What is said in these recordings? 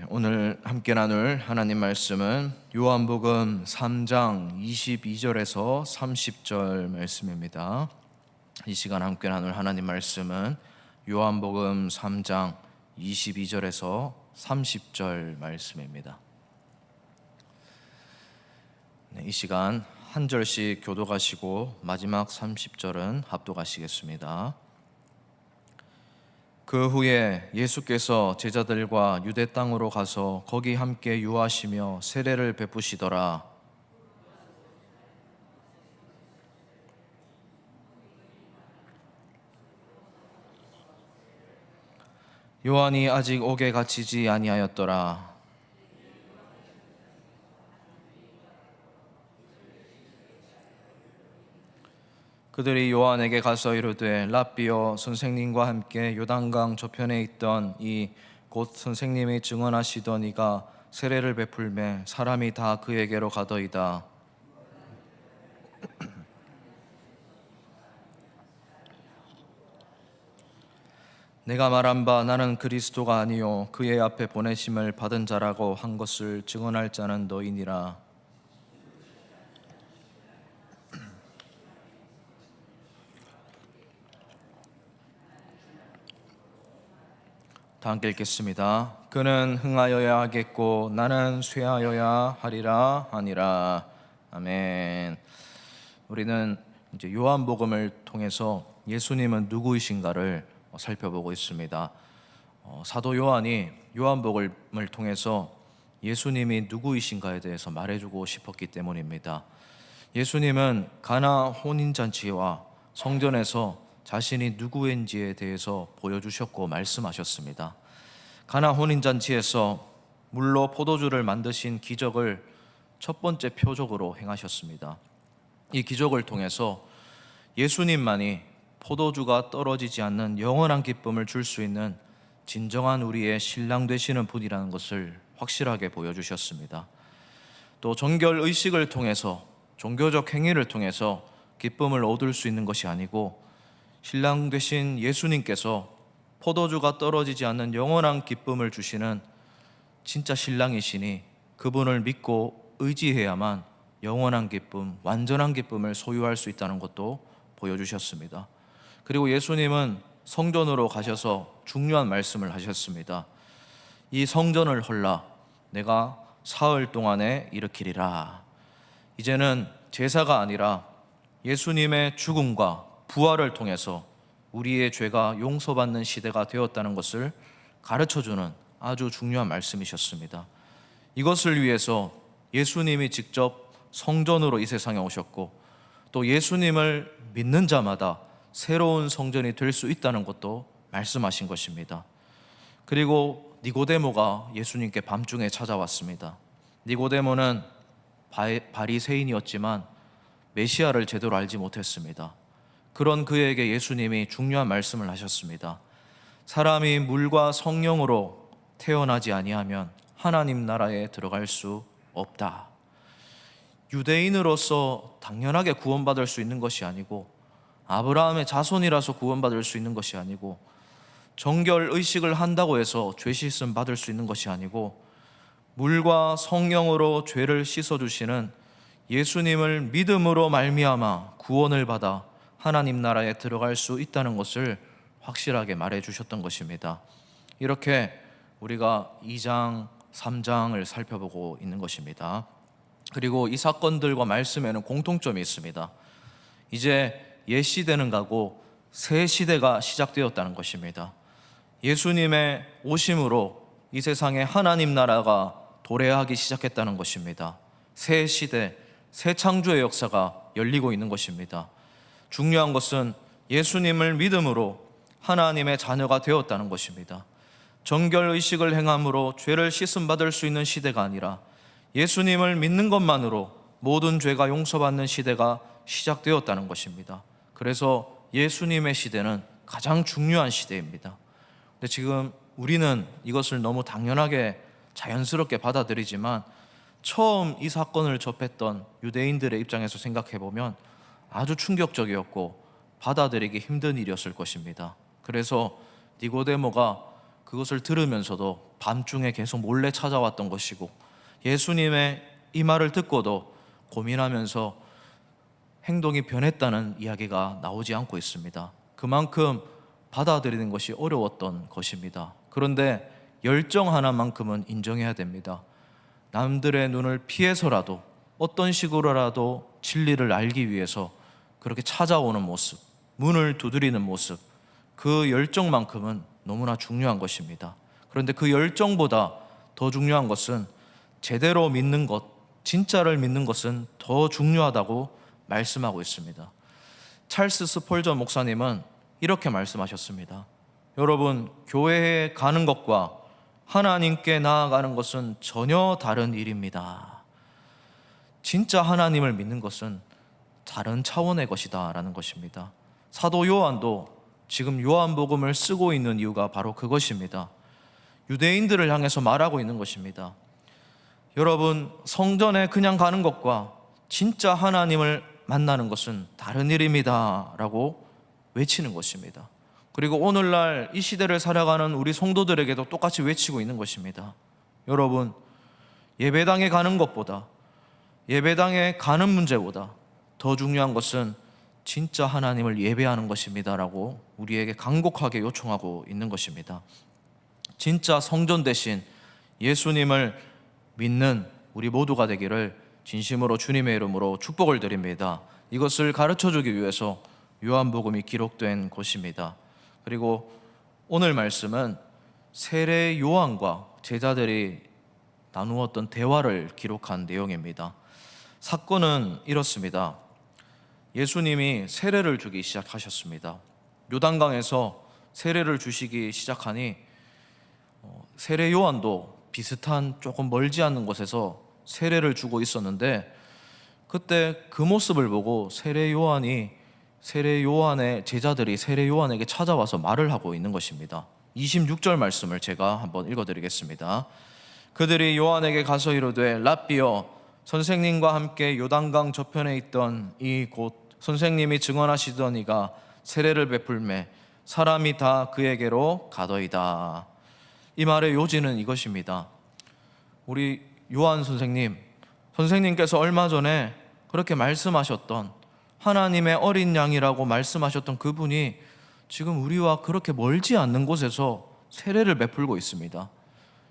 오늘 함께 나눌 하나님 말씀은 요한복음 3장 22절에서 30절 말씀입니다. 이 시간 함께 나눌 하나님 말씀은 요한복음 3장 22절에서 30절 말씀입니다. 이 시간 한 절씩 교독하시고 마지막 30절은 합독하시겠습니다. 그 후에 예수께서 제자들과 유대 땅으로 가서 거기 함께 유하시며 세례를 베푸시더라. 요한이 아직 옥에 갇히지 아니하였더라. 그들이 요한에게 가서 이르되 랍비여, 선생님과 함께 요단강 저편에 있던 이 곧 선생님이 증언하시던 이가 세례를 베풀매 사람이 다 그에게로 가더이다. 내가 말한 바 나는 그리스도가 아니요 그의 앞에 보내심을 받은 자라고 한 것을 증언할 자는 너희니라. 다 함께 읽겠습니다. 그는 흥하여야 하겠고 나는 쇠하여야 하리라 하니라. 아멘. 우리는 이제 요한복음을 통해서 예수님은 누구이신가를 살펴보고 있습니다. 사도 요한이 요한복음을 통해서 예수님이 누구이신가에 대해서 말해주고 싶었기 때문입니다. 예수님은 가나 혼인잔치와 성전에서 자신이 누구인지에 대해서 보여주셨고 말씀하셨습니다. 가나 혼인잔치에서 물로 포도주를 만드신 기적을 첫 번째 표적으로 행하셨습니다. 이 기적을 통해서 예수님만이 포도주가 떨어지지 않는 영원한 기쁨을 줄 수 있는 진정한 우리의 신랑 되시는 분이라는 것을 확실하게 보여주셨습니다. 또 정결의식을 통해서, 종교적 행위를 통해서 기쁨을 얻을 수 있는 것이 아니고 신랑 되신 예수님께서 포도주가 떨어지지 않는 영원한 기쁨을 주시는 진짜 신랑이시니 그분을 믿고 의지해야만 영원한 기쁨, 완전한 기쁨을 소유할 수 있다는 것도 보여주셨습니다. 그리고 예수님은 성전으로 가셔서 중요한 말씀을 하셨습니다. 이 성전을 헐라 내가 사흘 동안에 일으키리라. 이제는 제사가 아니라 예수님의 죽음과 부활을 통해서 우리의 죄가 용서받는 시대가 되었다는 것을 가르쳐주는 아주 중요한 말씀이셨습니다. 이것을 위해서 예수님이 직접 성전으로 이 세상에 오셨고 또 예수님을 믿는 자마다 새로운 성전이 될 수 있다는 것도 말씀하신 것입니다. 그리고 니고데모가 예수님께 밤중에 찾아왔습니다. 니고데모는 바리새인이었지만 메시아를 제대로 알지 못했습니다. 그런 그에게 예수님이 중요한 말씀을 하셨습니다. 사람이 물과 성령으로 태어나지 아니하면 하나님 나라에 들어갈 수 없다. 유대인으로서 당연하게 구원받을 수 있는 것이 아니고 아브라함의 자손이라서 구원받을 수 있는 것이 아니고 정결의식을 한다고 해서 죄 씻음 받을 수 있는 것이 아니고 물과 성령으로 죄를 씻어주시는 예수님을 믿음으로 말미암아 구원을 받아 하나님 나라에 들어갈 수 있다는 것을 확실하게 말해 주셨던 것입니다. 이렇게 우리가 2장, 3장을 살펴보고 있는 것입니다. 그리고 이 사건들과 말씀에는 공통점이 있습니다. 이제 옛 시대는 가고 새 시대가 시작되었다는 것입니다. 예수님의 오심으로 이 세상에 하나님 나라가 도래하기 시작했다는 것입니다. 새 시대, 새 창조의 역사가 열리고 있는 것입니다. 중요한 것은 예수님을 믿음으로 하나님의 자녀가 되었다는 것입니다. 정결의식을 행함으로 죄를 씻음받을 수 있는 시대가 아니라 예수님을 믿는 것만으로 모든 죄가 용서받는 시대가 시작되었다는 것입니다. 그래서 예수님의 시대는 가장 중요한 시대입니다. 근데 지금 우리는 이것을 너무 당연하게 자연스럽게 받아들이지만 처음 이 사건을 접했던 유대인들의 입장에서 생각해 보면 아주 충격적이었고 받아들이기 힘든 일이었을 것입니다. 그래서 니고데모가 그 그것을 들으면서도 밤중에 계속 몰래 찾아왔던 것이고, 예수님의 이 말을 듣고도 고민하면서 행동이 변했다는 이야기가 나오지 않고 있습니다. 그만큼 받아들이는 것이 어려웠던 것입니다. 그런데 열정 하나만큼은 인정해야 됩니다. 남들의 눈을 피해서라도 어떤 식으로라도 진리를 알기 위해서 그렇게 찾아오는 모습, 문을 두드리는 모습, 그 열정만큼은 너무나 중요한 것입니다. 그런데 그 열정보다 더 중요한 것은 제대로 믿는 것, 진짜를 믿는 것은 더 중요하다고 말씀하고 있습니다. 찰스 스폴전 목사님은 이렇게 말씀하셨습니다. 여러분, 교회에 가는 것과 하나님께 나아가는 것은 전혀 다른 일입니다. 진짜 하나님을 믿는 것은 다른 차원의 것이다 라는 것입니다. 사도 요한도 지금 요한복음을 쓰고 있는 이유가 바로 그것입니다. 유대인들을 향해서 말하고 있는 것입니다. 여러분, 성전에 그냥 가는 것과 진짜 하나님을 만나는 것은 다른 일입니다 라고 외치는 것입니다. 그리고 오늘날 이 시대를 살아가는 우리 성도들에게도 똑같이 외치고 있는 것입니다. 여러분, 예배당에 가는 것보다, 예배당에 가는 문제보다 더 중요한 것은 진짜 하나님을 예배하는 것입니다 라고 우리에게 간곡하게 요청하고 있는 것입니다. 진짜 성전 대신 예수님을 믿는 우리 모두가 되기를 진심으로 주님의 이름으로 축복을 드립니다. 이것을 가르쳐주기 위해서 요한복음이 기록된 곳입니다. 그리고 오늘 말씀은 세례 요한과 제자들이 나누었던 대화를 기록한 내용입니다. 사건은 이렇습니다. 예수님이 세례를 주기 시작하셨습니다. 요단강에서 세례를 주시기 시작하니 세례 요한도 비슷한 조금 멀지 않은 곳에서 세례를 주고 있었는데, 그때 그 모습을 보고 세례 요한의 제자들이 세례 요한에게 찾아와서 말을 하고 있는 것입니다. 26절 말씀을 제가 한번 읽어드리겠습니다. 그들이 요한에게 가서 이르되 랍비여, 선생님과 함께 요단강 저편에 있던 이 곳 선생님이 증언하시더니가 세례를 베풀매 사람이 다 그에게로 가더이다. 이 말의 요지는 이것입니다. 우리 요한 선생님께서 얼마 전에 그렇게 말씀하셨던, 하나님의 어린 양이라고 말씀하셨던 그분이 지금 우리와 그렇게 멀지 않는 곳에서 세례를 베풀고 있습니다.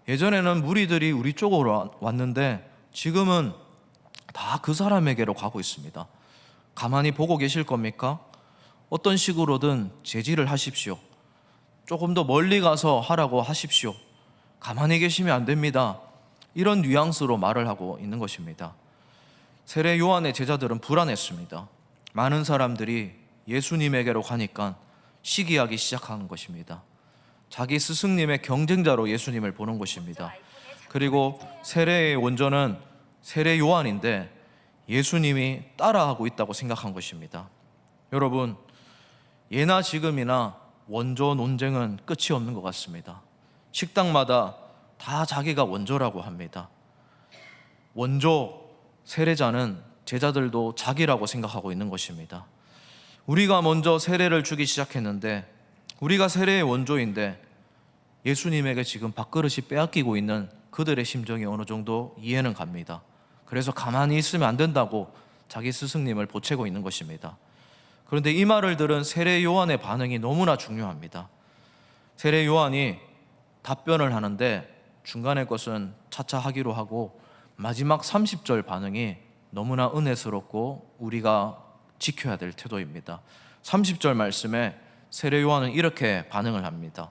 예전에는 무리들이 우리 쪽으로 왔는데 지금은 다 그 사람에게로 가고 있습니다. 가만히 보고 계실 겁니까? 어떤 식으로든 제지를 하십시오. 조금 더 멀리 가서 하라고 하십시오. 가만히 계시면 안 됩니다. 이런 뉘앙스로 말을 하고 있는 것입니다. 세례 요한의 제자들은 불안했습니다. 많은 사람들이 예수님에게로 가니까 시기하기 시작하는 것입니다. 자기 스승님의 경쟁자로 예수님을 보는 것입니다. 그리고 세례의 원조는 세례 요한인데 예수님이 따라하고 있다고 생각한 것입니다. 여러분, 예나 지금이나 원조 논쟁은 끝이 없는 것 같습니다. 식당마다 다 자기가 원조라고 합니다. 원조, 세례자는 제자들도 자기라고 생각하고 있는 것입니다. 우리가 먼저 세례를 주기 시작했는데, 우리가 세례의 원조인데 예수님에게 지금 밥그릇이 빼앗기고 있는 그들의 심정이 어느 정도 이해는 갑니다. 그래서 가만히 있으면 안 된다고 자기 스승님을 보채고 있는 것입니다. 그런데 이 말을 들은 세례 요한의 반응이 너무나 중요합니다. 세례 요한이 답변을 하는데 중간의 것은 차차 하기로 하고 마지막 30절 반응이 너무나 은혜스럽고 우리가 지켜야 될 태도입니다. 30절 말씀에 세례 요한은 이렇게 반응을 합니다.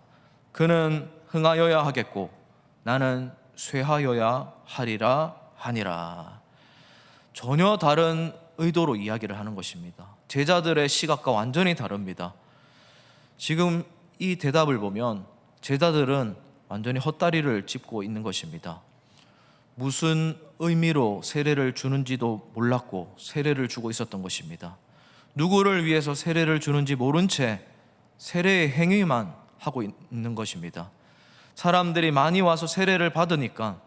그는 흥하여야 하겠고 나는 쇠하여야 하리라 하니라. 전혀 다른 의도로 이야기를 하는 것입니다. 제자들의 시각과 완전히 다릅니다. 지금 이 대답을 보면 제자들은 완전히 헛다리를 짚고 있는 것입니다. 무슨 의미로 세례를 주는지도 몰랐고 세례를 주고 있었던 것입니다. 누구를 위해서 세례를 주는지 모른 채 세례의 행위만 하고 있는 것입니다. 사람들이 많이 와서 세례를 받으니까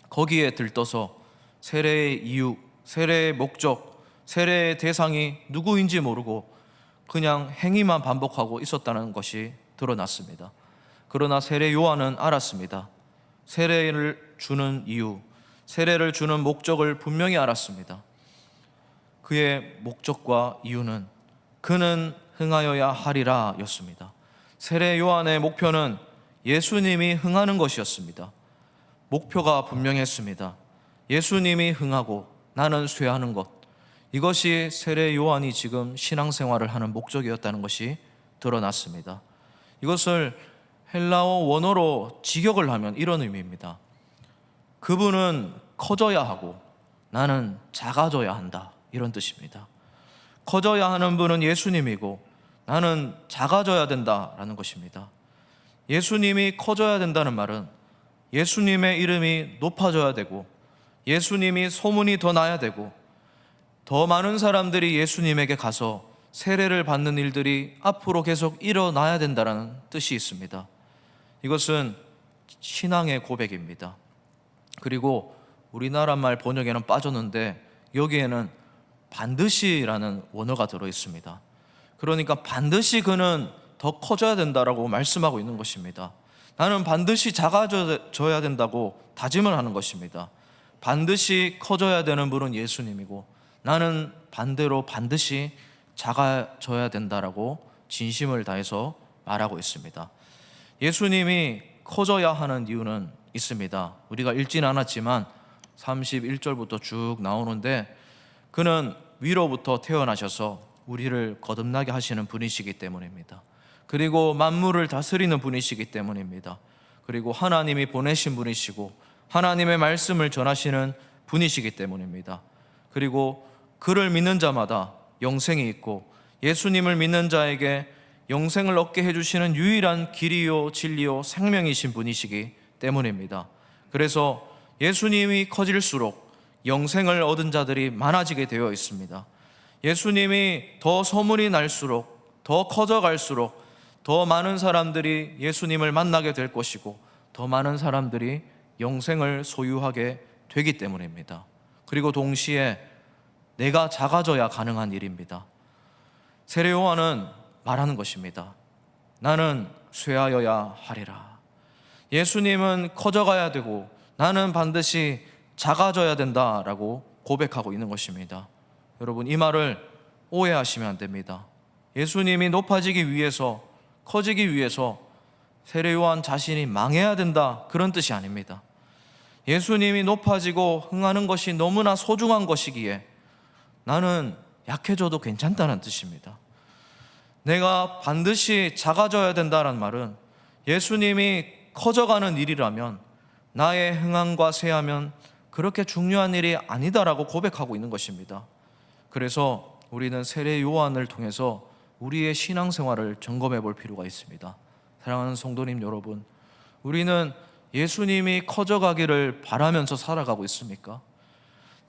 거기에 들떠서 세례의 이유, 세례의 목적, 세례의 대상이 누구인지 모르고 그냥 행위만 반복하고 있었다는 것이 드러났습니다. 그러나 세례 요한은 알았습니다. 세례를 주는 이유, 세례를 주는 목적을 분명히 알았습니다. 그의 목적과 이유는 그는 흥하여야 하리라 였습니다. 세례 요한의 목표는 예수님이 흥하는 것이었습니다. 목표가 분명했습니다. 예수님이 흥하고 나는 쇠하는 것, 이것이 세례 요한이 지금 신앙생활을 하는 목적이었다는 것이 드러났습니다. 이것을 헬라어 원어로 직역을 하면 이런 의미입니다. 그분은 커져야 하고 나는 작아져야 한다, 이런 뜻입니다. 커져야 하는 분은 예수님이고 나는 작아져야 된다라는 것입니다. 예수님이 커져야 된다는 말은 예수님의 이름이 높아져야 되고 예수님이 소문이 더 나야 되고 더 많은 사람들이 예수님에게 가서 세례를 받는 일들이 앞으로 계속 일어나야 된다는 뜻이 있습니다. 이것은 신앙의 고백입니다. 그리고 우리나라 말 번역에는 빠졌는데 여기에는 반드시라는 원어가 들어 있습니다. 그러니까 반드시 그는 더 커져야 된다라고 말씀하고 있는 것입니다. 나는 반드시 작아져야 된다고 다짐을 하는 것입니다. 반드시 커져야 되는 분은 예수님이고 나는 반대로 반드시 작아져야 된다라고 진심을 다해서 말하고 있습니다. 예수님이 커져야 하는 이유는 있습니다. 우리가 읽지는 않았지만 31절부터 쭉 나오는데 그는 위로부터 태어나셔서 우리를 거듭나게 하시는 분이시기 때문입니다. 그리고 만물을 다스리는 분이시기 때문입니다. 그리고 하나님이 보내신 분이시고 하나님의 말씀을 전하시는 분이시기 때문입니다. 그리고 그를 믿는 자마다 영생이 있고 예수님을 믿는 자에게 영생을 얻게 해주시는 유일한 길이요 진리요 생명이신 분이시기 때문입니다. 그래서 예수님이 커질수록 영생을 얻은 자들이 많아지게 되어 있습니다. 예수님이 더 소문이 날수록 더 커져갈수록 더 많은 사람들이 예수님을 만나게 될 것이고 더 많은 사람들이 영생을 소유하게 되기 때문입니다. 그리고 동시에 내가 작아져야 가능한 일입니다. 세례 요한은 말하는 것입니다. 나는 쇠하여야 하리라. 예수님은 커져가야 되고 나는 반드시 작아져야 된다라고 고백하고 있는 것입니다. 여러분, 이 말을 오해하시면 안 됩니다. 예수님이 높아지기 위해서, 커지기 위해서 세례 요한 자신이 망해야 된다, 그런 뜻이 아닙니다. 예수님이 높아지고 흥하는 것이 너무나 소중한 것이기에 나는 약해져도 괜찮다는 뜻입니다. 내가 반드시 작아져야 된다는 말은 예수님이 커져가는 일이라면 나의 흥함과 쇠함은 그렇게 중요한 일이 아니다라고 고백하고 있는 것입니다. 그래서 우리는 세례 요한을 통해서 우리의 신앙생활을 점검해 볼 필요가 있습니다. 사랑하는 성도님 여러분, 우리는 예수님이 커져가기를 바라면서 살아가고 있습니까?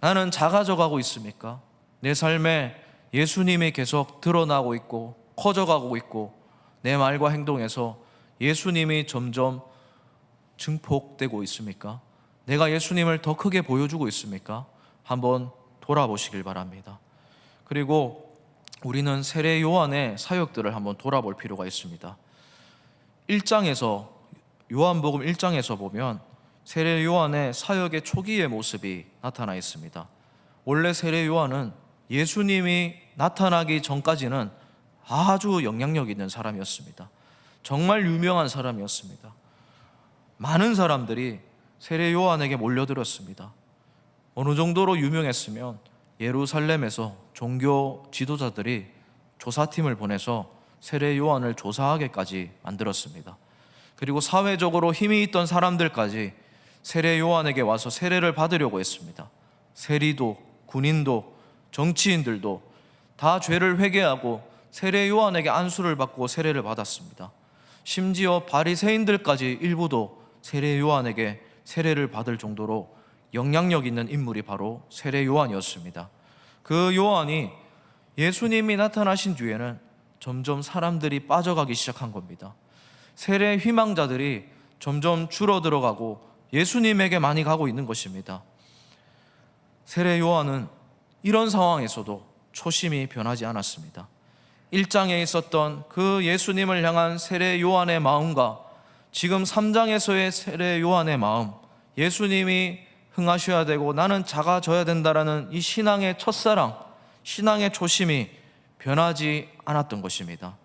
나는 작아져 가고 있습니까? 내 삶에 예수님이 계속 드러나고 있고 커져가고 있고 내 말과 행동에서 예수님이 점점 증폭되고 있습니까? 내가 예수님을 더 크게 보여주고 있습니까? 한번 돌아보시길 바랍니다. 그리고 우리는 세례 요한의 사역들을 한번 돌아볼 필요가 있습니다. 1장에서, 요한복음 1장에서 보면 세례 요한의 사역의 초기의 모습이 나타나 있습니다. 원래 세례 요한은 예수님이 나타나기 전까지는 아주 영향력 있는 사람이었습니다. 정말 유명한 사람이었습니다. 많은 사람들이 세례 요한에게 몰려들었습니다. 어느 정도로 유명했으면 예루살렘에서 종교 지도자들이 조사팀을 보내서 세례 요한을 조사하게까지 만들었습니다. 그리고 사회적으로 힘이 있던 사람들까지 세례 요한에게 와서 세례를 받으려고 했습니다. 세리도, 군인도, 정치인들도 다 죄를 회개하고 세례 요한에게 안수를 받고 세례를 받았습니다. 심지어 바리새인들까지 일부도 세례 요한에게 세례를 받을 정도로 영향력 있는 인물이 바로 세례 요한이었습니다. 그 요한이 예수님이 나타나신 뒤에는 점점 사람들이 빠져가기 시작한 겁니다. 세례 희망자들이 점점 줄어들어가고 예수님에게 많이 가고 있는 것입니다. 세례 요한은 이런 상황에서도 초심이 변하지 않았습니다. 1장에 있었던 그 예수님을 향한 세례 요한의 마음과 지금 3장에서의 세례 요한의 마음, 예수님이 흥하셔야 되고 나는 작아져야 된다라는 이 신앙의 첫사랑, 신앙의 초심이 변하지 않았던 것입니다.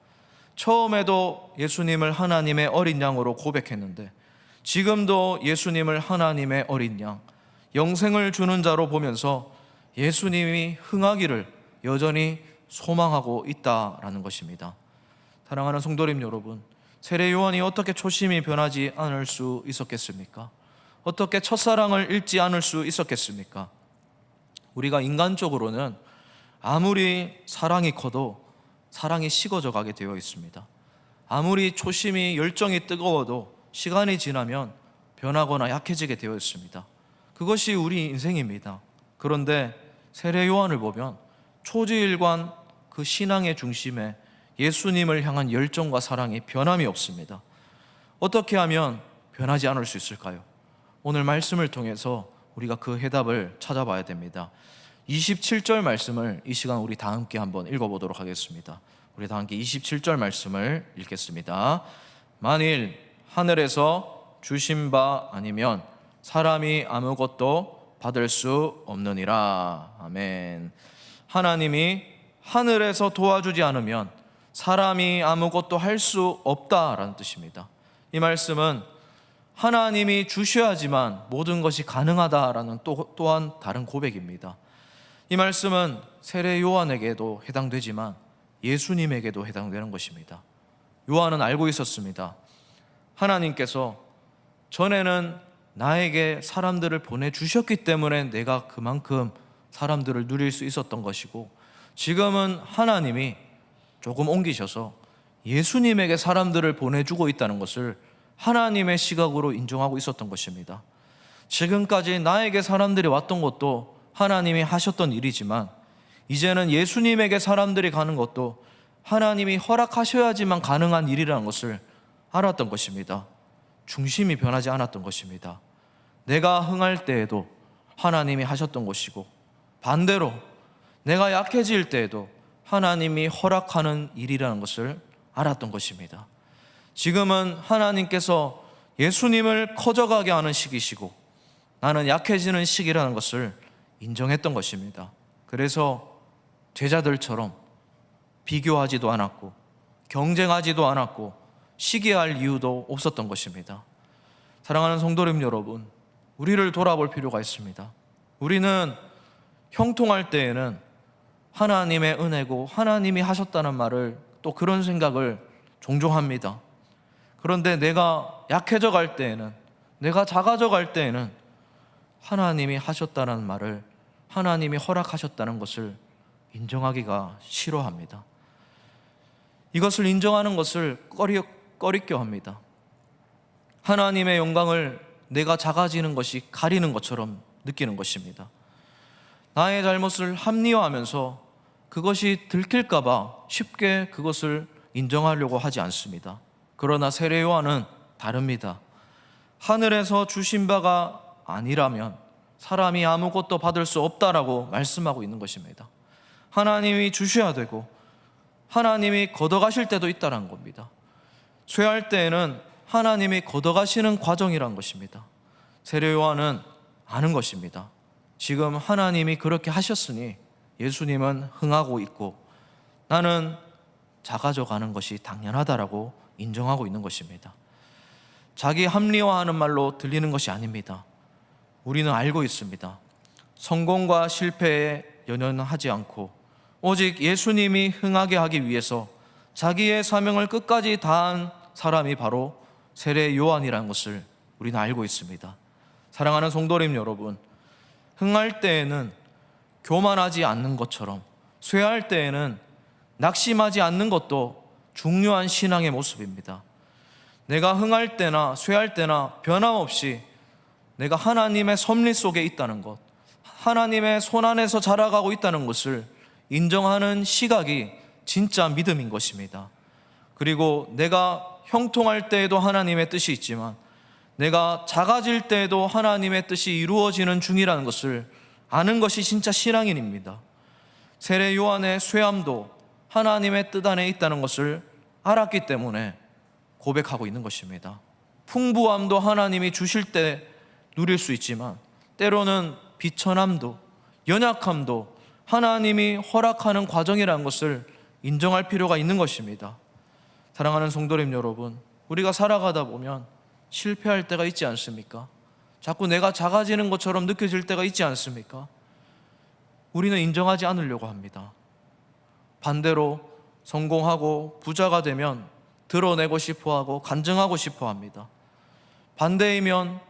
처음에도 예수님을 하나님의 어린 양으로 고백했는데 지금도 예수님을 하나님의 어린 양, 영생을 주는 자로 보면서 예수님이 흥하기를 여전히 소망하고 있다라는 것입니다. 사랑하는 성도님 여러분, 세례 요한이 어떻게 초심이 변하지 않을 수 있었겠습니까? 어떻게 첫사랑을 잃지 않을 수 있었겠습니까? 우리가 인간적으로는 아무리 사랑이 커도 사랑이 식어져 가게 되어 있습니다. 아무리 초심이 열정이 뜨거워도 시간이 지나면 변하거나 약해지게 되어 있습니다. 그것이 우리 인생입니다. 그런데 세례 요한을 보면 초지일관 그 신앙의 중심에 예수님을 향한 열정과 사랑이 변함이 없습니다. 어떻게 하면 변하지 않을 수 있을까요? 오늘 말씀을 통해서 우리가 그 해답을 찾아봐야 됩니다. 27절 말씀을 이 시간 우리 다 함께 한번 읽어보도록 하겠습니다. 우리 다 함께 27절 말씀을 읽겠습니다. 만일 하늘에서 주신 바 아니면 사람이 아무것도 받을 수 없느니라. 아멘. 하나님이 하늘에서 도와주지 않으면 사람이 아무것도 할 수 없다라는 뜻입니다. 이 말씀은 하나님이 주셔야지만 모든 것이 가능하다라는 또한 다른 고백입니다. 이 말씀은 세례 요한에게도 해당되지만 예수님에게도 해당되는 것입니다. 요한은 알고 있었습니다. 하나님께서 전에는 나에게 사람들을 보내주셨기 때문에 내가 그만큼 사람들을 누릴 수 있었던 것이고, 지금은 하나님이 조금 옮기셔서 예수님에게 사람들을 보내주고 있다는 것을 하나님의 시각으로 인정하고 있었던 것입니다. 지금까지 나에게 사람들이 왔던 것도 하나님이 하셨던 일이지만 이제는 예수님에게 사람들이 가는 것도 하나님이 허락하셔야지만 가능한 일이라는 것을 알았던 것입니다. 중심이 변하지 않았던 것입니다. 내가 흥할 때에도 하나님이 하셨던 것이고, 반대로 내가 약해질 때에도 하나님이 허락하는 일이라는 것을 알았던 것입니다. 지금은 하나님께서 예수님을 커져가게 하는 시기시고 나는 약해지는 시기라는 것을 인정했던 것입니다. 그래서 제자들처럼 비교하지도 않았고 경쟁하지도 않았고 시기할 이유도 없었던 것입니다. 사랑하는 성도님 여러분, 우리를 돌아볼 필요가 있습니다. 우리는 형통할 때에는 하나님의 은혜고 하나님이 하셨다는 말을, 또 그런 생각을 종종 합니다. 그런데 내가 약해져 갈 때에는, 내가 작아져 갈 때에는 하나님이 하셨다는 말을, 하나님이 허락하셨다는 것을 인정하기가 싫어합니다. 이것을 인정하는 것을 꺼리껴 합니다. 하나님의 영광을 내가 작아지는 것이 가리는 것처럼 느끼는 것입니다. 나의 잘못을 합리화하면서 그것이 들킬까봐 쉽게 그것을 인정하려고 하지 않습니다. 그러나 세례 요한은 다릅니다. 하늘에서 주신 바가 아니라면 사람이 아무것도 받을 수 없다라고 말씀하고 있는 것입니다. 하나님이 주셔야 되고 하나님이 걷어가실 때도 있다는 겁니다. 쇠할 때에는 하나님이 걷어가시는 과정이란 것입니다. 세례 요한은 아는 것입니다. 지금 하나님이 그렇게 하셨으니 예수님은 흥하고 있고 나는 작아져 가는 것이 당연하다라고 인정하고 있는 것입니다. 자기 합리화하는 말로 들리는 것이 아닙니다. 우리는 알고 있습니다. 성공과 실패에 연연하지 않고 오직 예수님이 흥하게 하기 위해서 자기의 사명을 끝까지 다한 사람이 바로 세례 요한이라는 것을 우리는 알고 있습니다. 사랑하는 성도님 여러분, 흥할 때에는 교만하지 않는 것처럼 쇠할 때에는 낙심하지 않는 것도 중요한 신앙의 모습입니다. 내가 흥할 때나 쇠할 때나 변함없이 내가 하나님의 섭리 속에 있다는 것, 하나님의 손 안에서 자라가고 있다는 것을 인정하는 시각이 진짜 믿음인 것입니다. 그리고 내가 형통할 때에도 하나님의 뜻이 있지만 내가 작아질 때에도 하나님의 뜻이 이루어지는 중이라는 것을 아는 것이 진짜 신앙인입니다. 세례 요한의 쇠함도 하나님의 뜻 안에 있다는 것을 알았기 때문에 고백하고 있는 것입니다. 풍부함도 하나님이 주실 때 누릴 수 있지만 때로는 비천함도 연약함도 하나님이 허락하는 과정이라는 것을 인정할 필요가 있는 것입니다. 사랑하는 성도님 여러분, 우리가 살아가다 보면 실패할 때가 있지 않습니까? 자꾸 내가 작아지는 것처럼 느껴질 때가 있지 않습니까? 우리는 인정하지 않으려고 합니다. 반대로 성공하고 부자가 되면 드러내고 싶어하고 간증하고 싶어합니다. 반대이면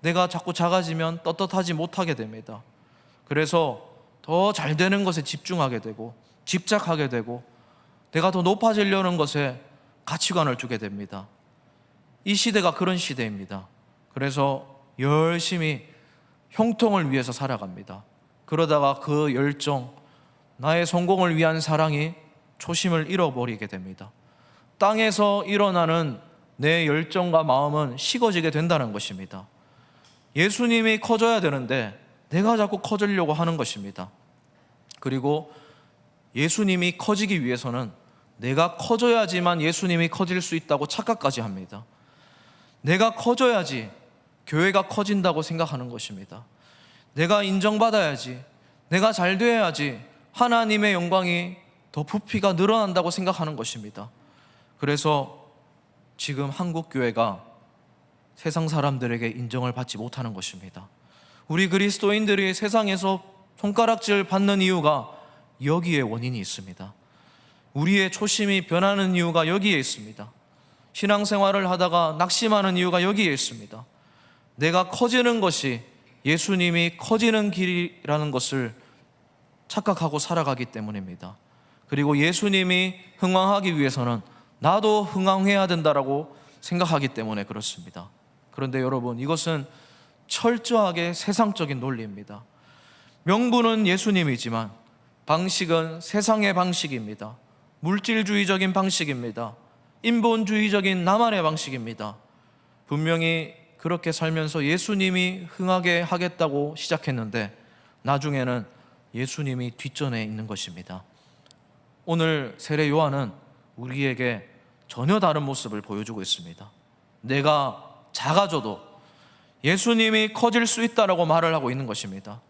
내가 자꾸 작아지면 떳떳하지 못하게 됩니다. 그래서 더 잘 되는 것에 집중하게 되고 집착하게 되고 내가 더 높아지려는 것에 가치관을 두게 됩니다. 이 시대가 그런 시대입니다. 그래서 열심히 형통을 위해서 살아갑니다. 그러다가 그 열정, 나의 성공을 위한 사랑이 초심을 잃어버리게 됩니다. 땅에서 일어나는 내 열정과 마음은 식어지게 된다는 것입니다. 예수님이 커져야 되는데 내가 자꾸 커지려고 하는 것입니다. 그리고 예수님이 커지기 위해서는 내가 커져야지만 예수님이 커질 수 있다고 착각까지 합니다. 내가 커져야지 교회가 커진다고 생각하는 것입니다. 내가 인정받아야지, 내가 잘 돼야지 하나님의 영광이 더 부피가 늘어난다고 생각하는 것입니다. 그래서 지금 한국 교회가 세상 사람들에게 인정을 받지 못하는 것입니다. 우리 그리스도인들이 세상에서 손가락질 받는 이유가 여기에 원인이 있습니다. 우리의 초심이 변하는 이유가 여기에 있습니다. 신앙생활을 하다가 낙심하는 이유가 여기에 있습니다. 내가 커지는 것이 예수님이 커지는 길이라는 것을 착각하고 살아가기 때문입니다. 그리고 예수님이 흥왕하기 위해서는 나도 흥왕해야 된다라고 생각하기 때문에 그렇습니다. 그런데 여러분, 이것은 철저하게 세상적인 논리입니다. 명분은 예수님이지만 방식은 세상의 방식입니다. 물질주의적인 방식입니다. 인본주의적인 나만의 방식입니다. 분명히 그렇게 살면서 예수님이 흥하게 하겠다고 시작했는데 나중에는 예수님이 뒷전에 있는 것입니다. 오늘 세례 요한은 우리에게 전혀 다른 모습을 보여주고 있습니다. 내가 작아져도 예수님이 커질 수 있다라고 말을 하고 있는 것입니다.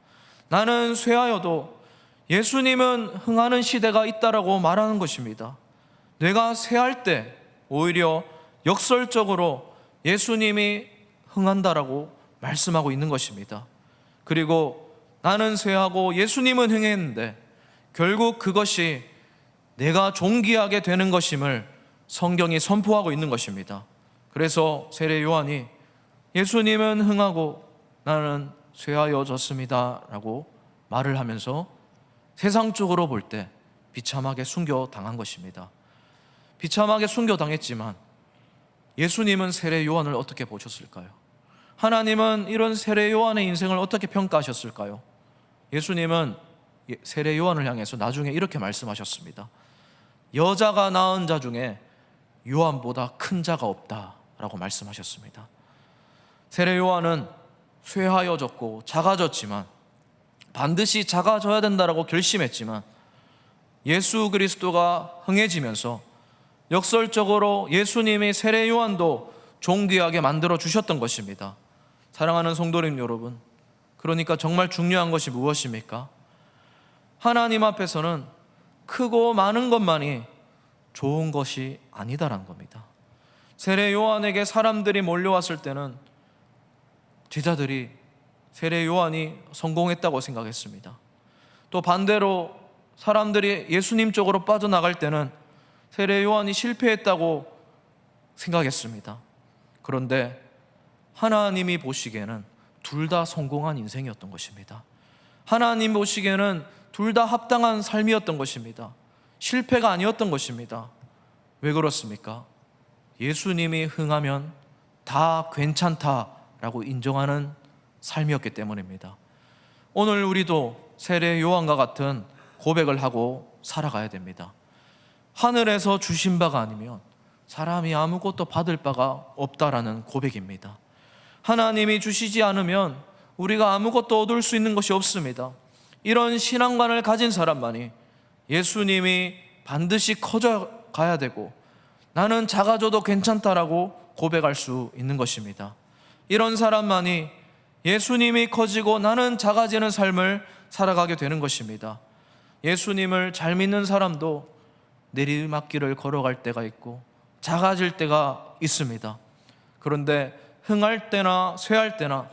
나는 쇠하여도 예수님은 흥하는 시대가 있다라고 말하는 것입니다. 내가 쇠할 때 오히려 역설적으로 예수님이 흥한다라고 말씀하고 있는 것입니다. 그리고 나는 쇠하고 예수님은 흥했는데 결국 그것이 내가 존귀하게 되는 것임을 성경이 선포하고 있는 것입니다. 그래서 세례 요한이 예수님은 흥하고 나는 쇠하여졌습니다 라고 말을 하면서 세상적으로 볼 때 비참하게 순교당한 것입니다. 비참하게 순교당했지만 예수님은 세례 요한을 어떻게 보셨을까요? 하나님은 이런 세례 요한의 인생을 어떻게 평가하셨을까요? 예수님은 세례 요한을 향해서 나중에 이렇게 말씀하셨습니다. 여자가 낳은 자 중에 요한보다 큰 자가 없다라고 말씀하셨습니다. 세례 요한은 쇠하여졌고 작아졌지만 반드시 작아져야 된다라고 결심했지만 예수 그리스도가 흥해지면서 역설적으로 예수님이 세례 요한도 존귀하게 만들어 주셨던 것입니다. 사랑하는 성도님 여러분, 그러니까 정말 중요한 것이 무엇입니까? 하나님 앞에서는 크고 많은 것만이 좋은 것이 아니다라는 겁니다. 세례 요한에게 사람들이 몰려왔을 때는 제자들이 세례 요한이 성공했다고 생각했습니다. 또 반대로 사람들이 예수님 쪽으로 빠져나갈 때는 세례 요한이 실패했다고 생각했습니다. 그런데 하나님이 보시기에는 둘 다 성공한 인생이었던 것입니다. 하나님 보시기에는 둘 다 합당한 삶이었던 것입니다. 실패가 아니었던 것입니다. 왜 그렇습니까? 예수님이 흥하면 다 괜찮다라고 인정하는 삶이었기 때문입니다. 오늘 우리도 세례 요한과 같은 고백을 하고 살아가야 됩니다. 하늘에서 주신 바가 아니면 사람이 아무것도 받을 바가 없다라는 고백입니다. 하나님이 주시지 않으면 우리가 아무것도 얻을 수 있는 것이 없습니다. 이런 신앙관을 가진 사람만이 예수님이 반드시 커져가야 되고 나는 작아져도 괜찮다라고 고백할 수 있는 것입니다. 이런 사람만이 예수님이 커지고 나는 작아지는 삶을 살아가게 되는 것입니다. 예수님을 잘 믿는 사람도 내리막길을 걸어갈 때가 있고 작아질 때가 있습니다. 그런데 흥할 때나 쇠할 때나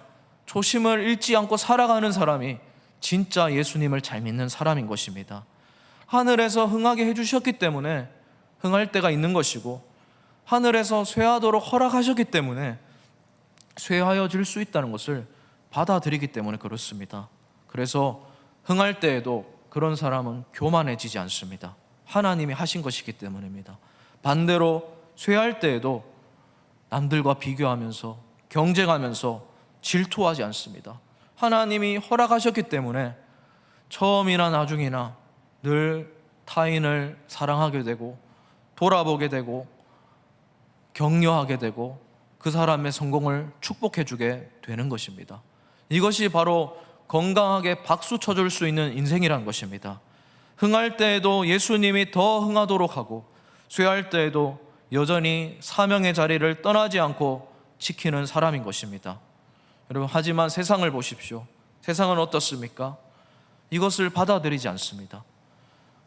초심을 잃지 않고 살아가는 사람이 진짜 예수님을 잘 믿는 사람인 것입니다. 하늘에서 흥하게 해주셨기 때문에 흥할 때가 있는 것이고, 하늘에서 쇠하도록 허락하셨기 때문에 쇠하여질 수 있다는 것을 받아들이기 때문에 그렇습니다. 그래서 흥할 때에도 그런 사람은 교만해지지 않습니다. 하나님이 하신 것이기 때문입니다. 반대로 쇠할 때에도 남들과 비교하면서 경쟁하면서 질투하지 않습니다. 하나님이 허락하셨기 때문에 처음이나 나중이나 늘 타인을 사랑하게 되고 돌아보게 되고 격려하게 되고 그 사람의 성공을 축복해주게 되는 것입니다. 이것이 바로 건강하게 박수 쳐줄 수 있는 인생이라는 것입니다. 흥할 때에도 예수님이 더 흥하도록 하고, 쇠할 때에도 여전히 사명의 자리를 떠나지 않고 지키는 사람인 것입니다. 여러분, 하지만 세상을 보십시오. 세상은 어떻습니까? 이것을 받아들이지 않습니다.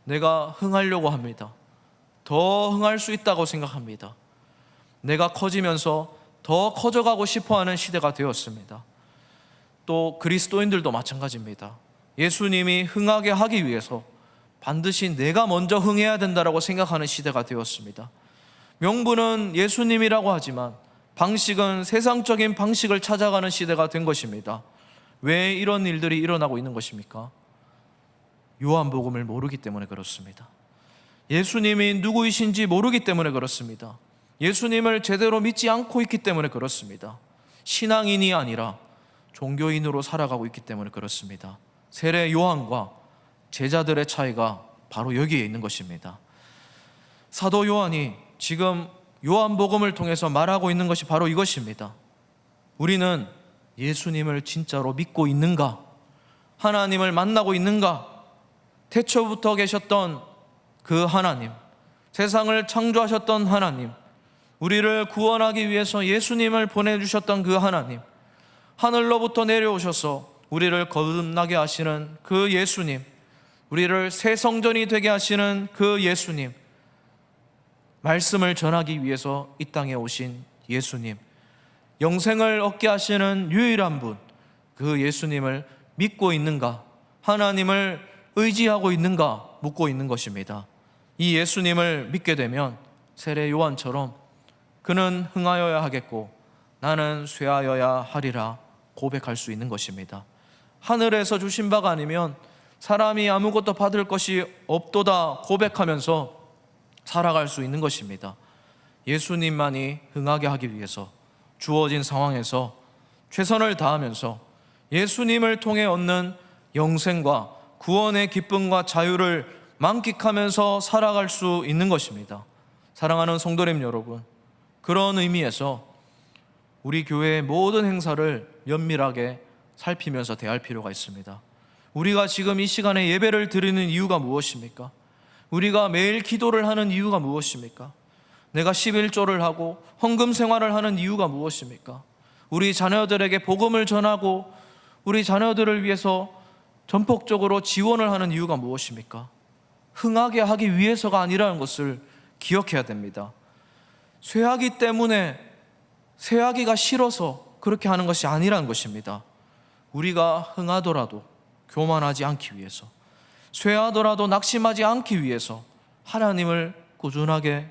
내가 흥하려고 합니다. 더 흥할 수 있다고 생각합니다. 내가 커지면서 더 커져가고 싶어하는 시대가 되었습니다. 또 그리스도인들도 마찬가지입니다. 예수님이 흥하게 하기 위해서 반드시 내가 먼저 흥해야 된다고 생각하는 시대가 되었습니다. 명분은 예수님이라고 하지만 방식은 세상적인 방식을 찾아가는 시대가 된 것입니다. 왜 이런 일들이 일어나고 있는 것입니까? 요한복음을 모르기 때문에 그렇습니다. 예수님이 누구이신지 모르기 때문에 그렇습니다. 예수님을 제대로 믿지 않고 있기 때문에 그렇습니다. 신앙인이 아니라 종교인으로 살아가고 있기 때문에 그렇습니다. 세례 요한과 제자들의 차이가 바로 여기에 있는 것입니다. 사도 요한이 지금 요한복음을 통해서 말하고 있는 것이 바로 이것입니다. 우리는 예수님을 진짜로 믿고 있는가? 하나님을 만나고 있는가? 태초부터 계셨던 그 하나님, 세상을 창조하셨던 하나님, 우리를 구원하기 위해서 예수님을 보내주셨던 그 하나님, 하늘로부터 내려오셔서 우리를 거듭나게 하시는 그 예수님, 우리를 새 성전이 되게 하시는 그 예수님, 말씀을 전하기 위해서 이 땅에 오신 예수님, 영생을 얻게 하시는 유일한 분, 그 예수님을 믿고 있는가? 하나님을 의지하고 있는가? 묻고 있는 것입니다. 이 예수님을 믿게 되면 세례 요한처럼 그는 흥하여야 하겠고 나는 쇠하여야 하리라 고백할 수 있는 것입니다. 하늘에서 주신 바가 아니면 사람이 아무것도 받을 것이 없도다 고백하면서 살아갈 수 있는 것입니다. 예수님만이 흥하게 하기 위해서 주어진 상황에서 최선을 다하면서 예수님을 통해 얻는 영생과 구원의 기쁨과 자유를 만끽하면서 살아갈 수 있는 것입니다. 사랑하는 성도님 여러분, 그런 의미에서 우리 교회의 모든 행사를 면밀하게 살피면서 대할 필요가 있습니다. 우리가 지금 이 시간에 예배를 드리는 이유가 무엇입니까? 우리가 매일 기도를 하는 이유가 무엇입니까? 내가 11조를 하고 헌금 생활을 하는 이유가 무엇입니까? 우리 자녀들에게 복음을 전하고 우리 자녀들을 위해서 전폭적으로 지원을 하는 이유가 무엇입니까? 흥하게 하기 위해서가 아니라는 것을 기억해야 됩니다. 쇠하기 때문에, 쇠하기가 싫어서 그렇게 하는 것이 아니라는 것입니다. 우리가 흥하더라도 교만하지 않기 위해서, 쇠하더라도 낙심하지 않기 위해서 하나님을 꾸준하게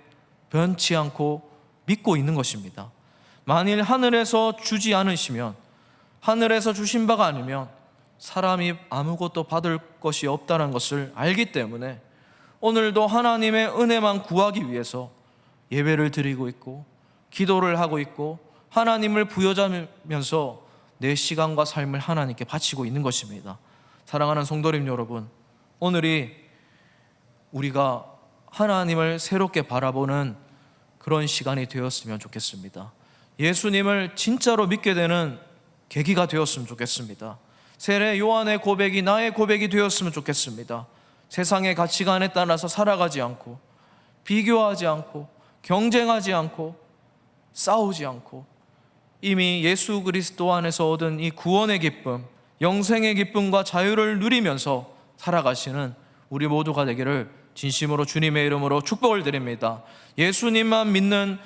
변치 않고 믿고 있는 것입니다. 만일 하늘에서 주지 않으시면, 하늘에서 주신 바가 아니면 사람이 아무것도 받을 것이 없다는 것을 알기 때문에 오늘도 하나님의 은혜만 구하기 위해서 예배를 드리고 있고 기도를 하고 있고 하나님을 부여잡으면서 내 시간과 삶을 하나님께 바치고 있는 것입니다. 사랑하는 성도님 여러분, 오늘이 우리가 하나님을 새롭게 바라보는 그런 시간이 되었으면 좋겠습니다. 예수님을 진짜로 믿게 되는 계기가 되었으면 좋겠습니다. 세례 요한의 고백이 나의 고백이 되었으면 좋겠습니다. 세상의 가치관에 따라서 살아가지 않고 비교하지 않고 경쟁하지 않고 싸우지 않고 이미 예수 그리스도 안에서 얻은 이 구원의 기쁨, 영생의 기쁨과 자유를 누리면서 살아가시는 우리 모두가 되기를 진심으로 주님의 이름으로 축복을 드립니다. 예수님만 믿는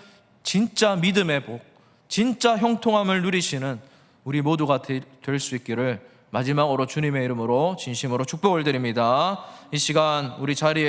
진짜 믿음의 복, 진짜 형통함을 누리시는 우리 모두가 될 수 있기를 마지막으로 주님의 이름으로 진심으로 축복을 드립니다. 이 시간 우리 자리에서